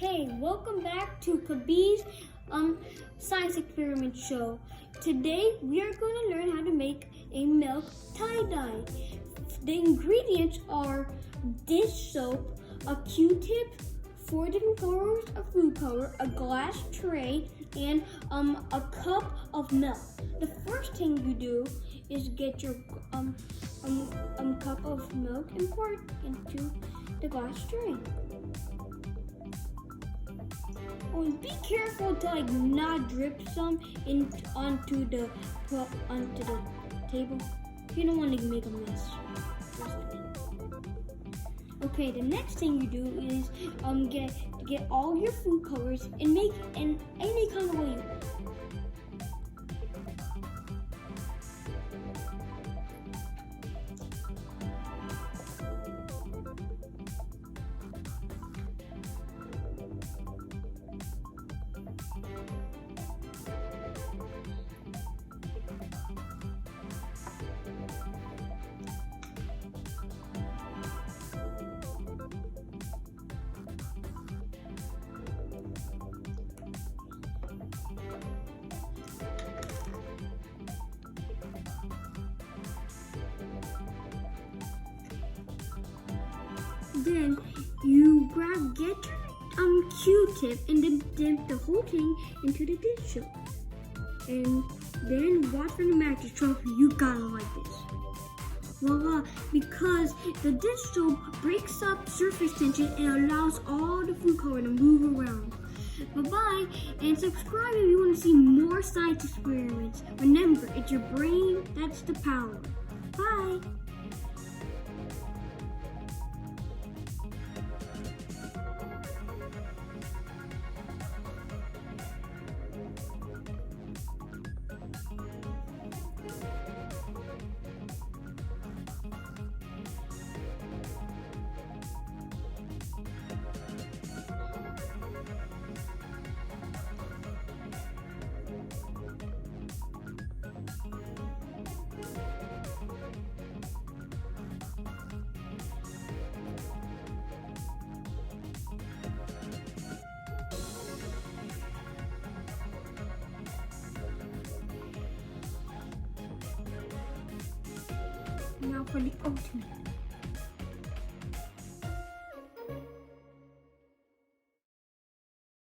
Hey, welcome back to Kabir's science experiment show. Today we are going to learn how to make a milk tie-dye. The ingredients are dish soap, a Q-tip, 4 different colors of food color, a glass tray, and a cup of milk. The first thing you do is get your cup of milk and pour it into the glass tray. Oh, and be careful to not drip some onto the table. You don't want to make a mess. Okay, the next thing you do is get all your food colors and make in any kind of way you want. Then you get your Q-tip and then dip the whole thing into the dish soap. And then watch from the mattress trophy. You gotta like this. Voila! Because the dish soap breaks up surface tension and allows all the food color to move around. Bye-bye, and subscribe if you want to see more science experiments. Remember, it's your brain that's the power. Bye! Now for the ultimate.